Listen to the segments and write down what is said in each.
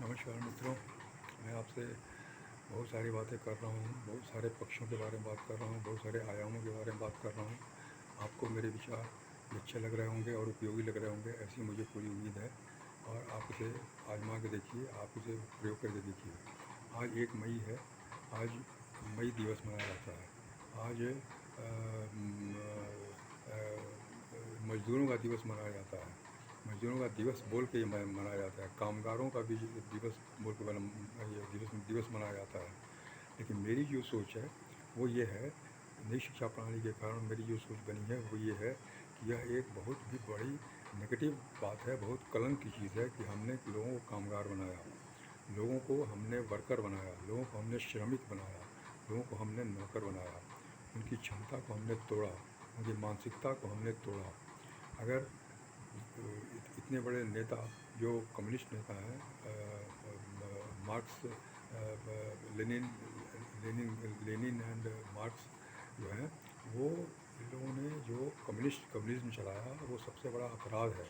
नमस्कार मित्रों, मैं आपसे बहुत सारी बातें कर रहा हूँ, बहुत सारे पक्षों के बारे में बात कर रहा हूँ, बहुत सारे आयामों के बारे में बात कर रहा हूँ। आपको मेरे विचार अच्छे लग रहे होंगे और उपयोगी लग रहे होंगे, ऐसी मुझे पूरी उम्मीद है। और आप इसे आजमा के देखिए, आप इसे प्रयोग करके देखिए। आज 1 मई है। आज मई दिवस मनाया जाता है। आज मज़दूरों का दिवस मनाया जाता है। मज़दूरों का दिवस बोल के मनाया जाता है। कामगारों का भी दिवस बोल के ये दिवस मनाया जाता है। लेकिन मेरी जो सोच है वो ये है, नई शिक्षा प्रणाली के कारण मेरी जो सोच बनी है वो ये है कि यह एक बहुत भी बड़ी नेगेटिव बात है, बहुत कलंक की चीज़ है कि हमने लोगों को कामगार बनाया, लोगों को हमने वर्कर बनाया, लोगों को हमने श्रमिक बनाया, लोगों को हमने नौकर बनाया, उनकी क्षमता को हमने तोड़ा, उनकी मानसिकता को हमने तोड़ा। अगर इतने बड़े नेता जो कम्युनिस्ट नेता हैं, marks, Lenin Lenin Lenin and marks जो हैं, वो इन लोगों ने जो कम्युनिज्म चलाया वो सबसे बड़ा अपराध है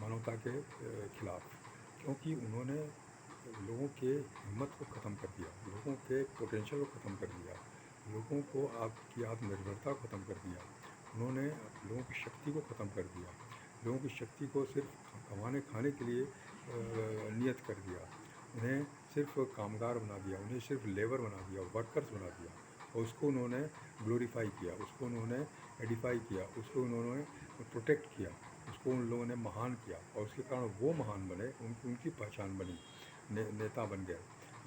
मानवता के खिलाफ। क्योंकि उन्होंने लोगों के हिम्मत को ख़त्म कर दिया, लोगों के पोटेंशियल को ख़त्म कर दिया, लोगों को आपकी आत्मनिर्भरता को ख़त्म कर दिया। उन्होंने लोगों की शक्ति को ख़त्म कर दिया, लोगों की शक्ति को सिर्फ कमाने खाने के लिए नियत कर दिया। उन्हें सिर्फ कामगार बना दिया, उन्हें सिर्फ लेबर बना दिया, वर्कर्स बना दिया। और उसको उन्होंने ग्लोरीफाई किया, उसको उन्होंने एडिफाई किया, उसको उन्होंने प्रोटेक्ट किया, उसको उन लोगों ने महान किया। और उसके कारण वो महान बने, उनकी पहचान बनी, नेता बन गए,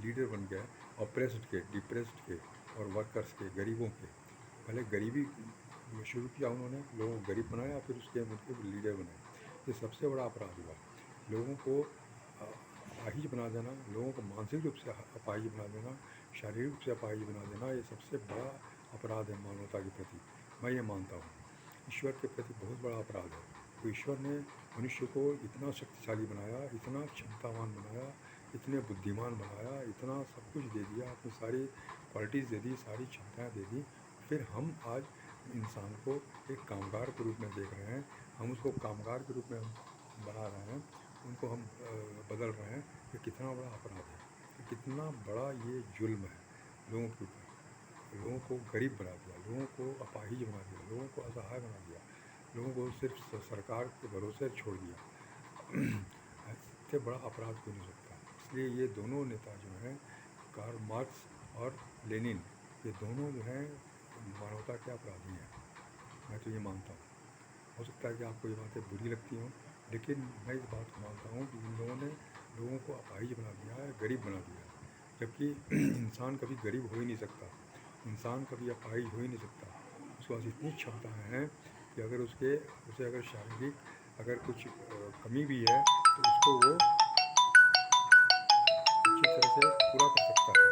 लीडर बन गए, ऑप्रेस्ड के, डिप्रेस्ड के और वर्कर्स के, गरीबों के। पहले गरीबी शुरू किया उन्होंने, लोगों को गरीब बनाया, फिर उसके उनके लीडर बने। ये सबसे बड़ा अपराध हुआ। लोगों को अपाहिज बना देना, लोगों को मानसिक रूप से अपाहिज बना देना, शारीरिक रूप से अपाहिज बना देना, ये सबसे बड़ा अपराध है मानवता के प्रति। मैं ये मानता हूँ ईश्वर के प्रति बहुत बड़ा अपराध है। तो ईश्वर ने मनुष्य को इतना शक्तिशाली बनाया, इतना क्षमतावान बनाया, इतने बुद्धिमान बनाया, इतना सब कुछ दे दिया, अपनी सारी क्वालिटीज़ दे दी, सारी क्षमताएँ दे दी। फिर हम आज इंसान को एक कामगार के रूप में देख रहे हैं, हम उसको कामगार के रूप में हम बना रहे हैं, उनको हम बदल रहे हैं। ये कितना बड़ा अपराध है, ये कितना बड़ा ये जुल्म है लोगों के ऊपर। लोगों को गरीब बना दिया, लोगों को अपाहिज बना दिया, लोगों को असहाय बना दिया, लोगों को सिर्फ सरकार के भरोसे छोड़ दिया। इससे बड़ा अपराध कोई नहीं सकता। इसलिए ये दोनों नेता जो हैं, कार्ल मार्क्स और लेनिन, ये दोनों जो हैं मानवता के अपराधी हैं। मैं तो ये मानता हूँ। हो सकता है कि आपको ये बातें बुरी लगती हों, लेकिन मैं इस बात को मानता हूँ कि इन लोगों ने लोगों को अपाहिज बना दिया है, गरीब बना दिया है। जबकि इंसान कभी गरीब हो ही नहीं सकता, इंसान कभी अपाहिज हो ही नहीं सकता। उसके पास इतनी क्षमताएँ हैं कि अगर उसे अगर शारीरिक अगर कुछ कमी भी है तो उसको वो अच्छी तरह से पूरा कर सकता है,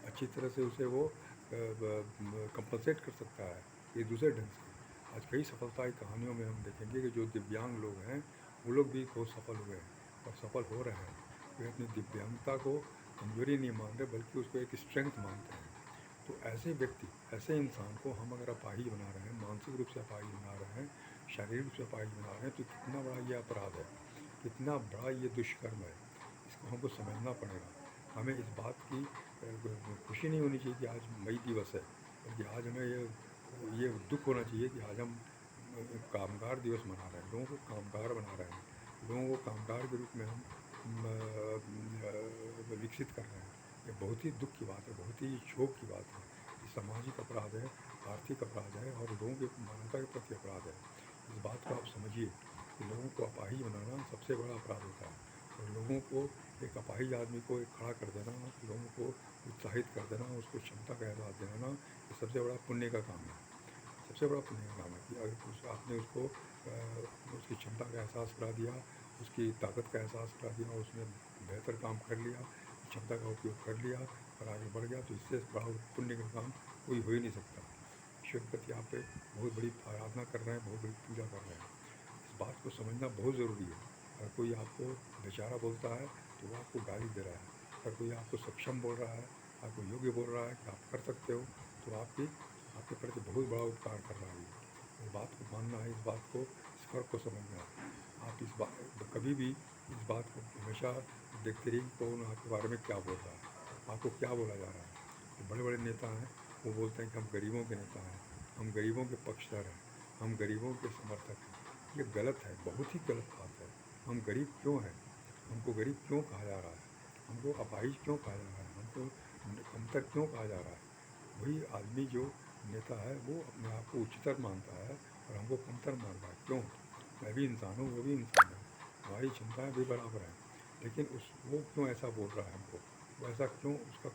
अच्छी तरह से उसे वो कंपनसेट कर सकता है एक दूसरे ढंग से। आज कई सफलता की कहानियों में हम देखेंगे कि जो दिव्यांग लोग हैं वो लोग भी बहुत सफल हुए हैं और सफल हो रहे हैं। वे अपनी दिव्यांगता को कमजोरी नहीं मान रहे, बल्कि उसको एक स्ट्रेंथ मानते हैं। तो ऐसे व्यक्ति, ऐसे इंसान को हम अगर अपाहिज बना रहे हैं, मानसिक रूप से अपाहिज बना रहे हैं, शारीरिक रूप से अपाहिज बना रहे हैं, तो कितना बड़ा ये अपराध है, कितना बड़ा ये दुष्कर्म है। इसको हमको समझना पड़ेगा। हमें इस बात की खुशी नहीं होनी चाहिए कि आज मई दिवस है, बल्कि आज हमें ये दुख होना चाहिए कि आज हम कामगार दिवस मना रहे हैं, लोगों को कामगार बना रहे हैं, लोगों को कामगार के रूप में हम विकसित कर रहे हैं। ये बहुत ही दुख की बात है, बहुत ही क्षोभ की बात है। ये सामाजिक अपराध है, आर्थिक अपराध है और लोगों के मानवता के प्रति अपराध है। इस बात को आप समझिए कि लोगों को अपाहिज बनाना सबसे बड़ा अपराध होता है। और लोगों को, एक अपाहिज आदमी को एक खड़ा कर देना, लोगों को उत्साहित कर देना, उसको क्षमता का एहसास दिलाना, ये सबसे बड़ा पुण्य का काम है। सबसे बड़ा पुण्य का काम है कि अगर आपने उसको उसकी क्षमता का एहसास करा दिया, उसकी ताकत का एहसास करा दिया और उसने बेहतर काम कर लिया, क्षमता का उपयोग कर लिया और आगे बढ़ गया, तो इससे बड़ा पुण्य का काम कोई हो ही नहीं सकता। ईश्वर के प्रति आप एक बहुत बड़ी आराधना कर रहे हैं, बहुत बड़ी पूजा कर रहे हैं। इस बात को समझना बहुत ज़रूरी है। अगर कोई आपको बेचारा बोलता है तो वो आपको गाली दे रहा है। अगर कोई आपको सक्षम बोल रहा है, आपको योग्य बोल रहा है कि आप कर सकते हो, तो आपके प्रति बहुत बड़ा उपकार कर रहा है। इस बात को मानना है, इस बात को, इस फ़र्क को समझना है। आप इस बात कभी भी इस बात को हमेशा देखते रहिए कि कौन आपके बारे में क्या बोल रहा है, आपको क्या बोला जा रहा है। जो बड़े बड़े नेता हैं वो बोलते हैं कि हम गरीबों के नेता हैं, हम गरीबों के पक्षधर हैं, हम गरीबों के समर्थक हैं। ये गलत है, बहुत ही गलत बात है। हम गरीब क्यों हैं? हमको गरीब क्यों कहा जा रहा है? हमको अपाहिज क्यों कहा जा रहा है? हमको कमतर क्यों कहा जा रहा है? वही आदमी जो नेता है वो अपने आप को उच्चतर मानता है और हमको कमतर मान रहा है। क्यों? मैं भी इंसान हूँ, वो भी इंसान है, हमारी क्षमताएँ भी बराबर हैं। लेकिन वो क्यों ऐसा बोल रहा है हमको? वो ऐसा क्यों, उसको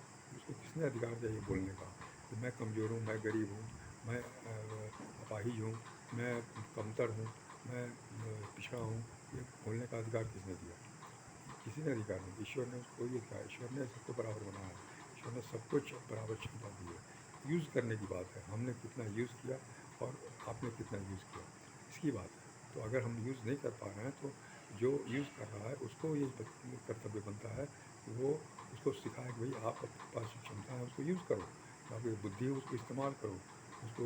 किसने अधिकार दिया ये बोलने का कि मैं कमज़ोर हूँ, मैं गरीब हूँ, मैं अपाहिज हूँ, मैं कमतर हूँ, मैं पिछड़ा हूँ? ये बोलने का अधिकार किसने दिया? किसी ने अधिकार नहीं, ईश्वर ने उसको ये कहा, ईश्वर ने सबको बराबर बनाया है, ईश्वर ने सबको बराबर क्षमता दी है। यूज़ करने की बात है, हमने कितना यूज़ किया और आपने कितना यूज़ किया, इसकी बात है। तो अगर हम यूज़ नहीं कर पा रहे हैं तो जो यूज़ कर रहा है उसको ये कर्तव्य बनता है कि वो उसको सिखाए कि भाई आपके पास जो क्षमता है उसको यूज़ करो, आपकी बुद्धि है उसको इस्तेमाल करो, उसको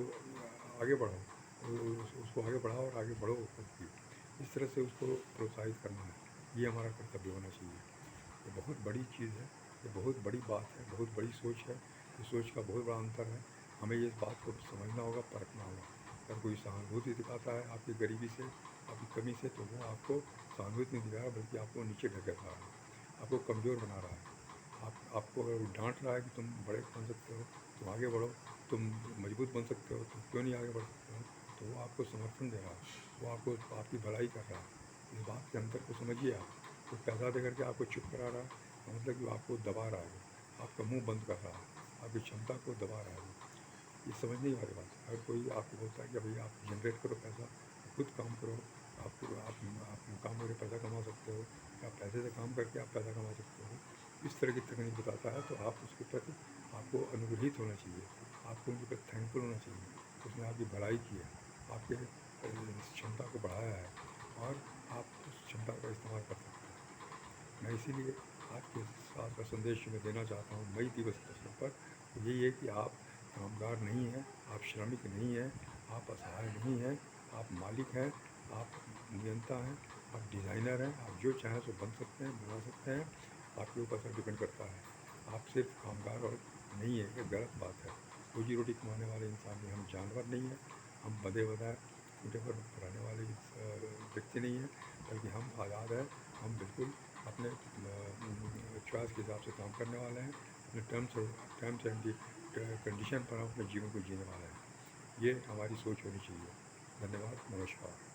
आगे बढ़ाओ, उसको आगे बढ़ाओ और आगे बढ़ो करके इस तरह से उसको प्रोत्साहित करना है। ये हमारा कर्तव्य होना चाहिए। ये बहुत बड़ी चीज़ है, ये बहुत बड़ी बात है, बहुत बड़ी सोच है। इस सोच का बहुत बड़ा अंतर है। हमें इस बात को समझना होगा, परखना होगा। अगर कोई सहानुभूति दिखाता है आपकी गरीबी से, आपकी कमी से, तो वो आपको सहानुभूति नहीं दिखा रहा बल्कि आपको नीचे ढकेल रहा है, आपको कमज़ोर बना रहा है। आपको अगर वो डाँट रहा है कि तुम बड़े बन सकते हो, तुम आगे बढ़ो, तुम मजबूत बन सकते हो, तुम क्यों नहीं आगे बढ़ सकते हो? तो वो आपको समर्थन दे रहा है, वो आपको आपकी भलाई कर रहा है। इस बात के अंतर को समझिए आप। वो पैसा दे करके आपको चुप करा रहा है, तो मतलब कि वो आपको दबा रहा है, वो आपका मुँह बंद कर रहा है, आपकी क्षमता को दबा रहा है वो। ये समझने वाली बात है। अगर कोई आपको बोलता है कि भई आप जनरेट करो पैसा, खुद काम करो, आप काम करके पैसा कमा सकते हो, या पैसे से काम करके आप पैसा कमा सकते हो, इस तरह की तकनीक बताता है तो आप उसके प्रति आपको अनुग्रहित होना चाहिए, आपको उनके प्रति थैंकफुल होना चाहिए। उसने आपकी भलाई की है, आपके क्षमता को बढ़ाया है और आप उस क्षमता का इस्तेमाल कर सकते हैं। मैं इसीलिए आज के साथ का संदेश जो मैं देना चाहता हूँ मई दिवस के अवसर पर, वो यही है कि आप कामगार नहीं हैं, आप श्रमिक नहीं हैं, आप असहाय नहीं हैं, आप मालिक हैं, आप नियंता हैं, आप डिज़ाइनर हैं, आप जो चाहें सो बन सकते हैं, बना सकते हैं, आपके ऊपर सब डिपेंड करता है। आप सिर्फ कामगार और नहीं है, ये गलत बात है। रोजी रोटी कमाने वाले इंसान नहीं, हम जानवर नहीं हैं, हम बंधे बनाए खूंटे पर रहने वाले व्यक्ति नहीं हैं, बल्कि हम आज़ाद हैं, हम बिल्कुल अपने चॉइस के हिसाब से काम करने वाले हैं, अपने टर्म्स एंड कंडीशन पर हम अपने जीवन को जीने वाले हैं। ये हमारी सोच होनी चाहिए। धन्यवाद, नमस्कार।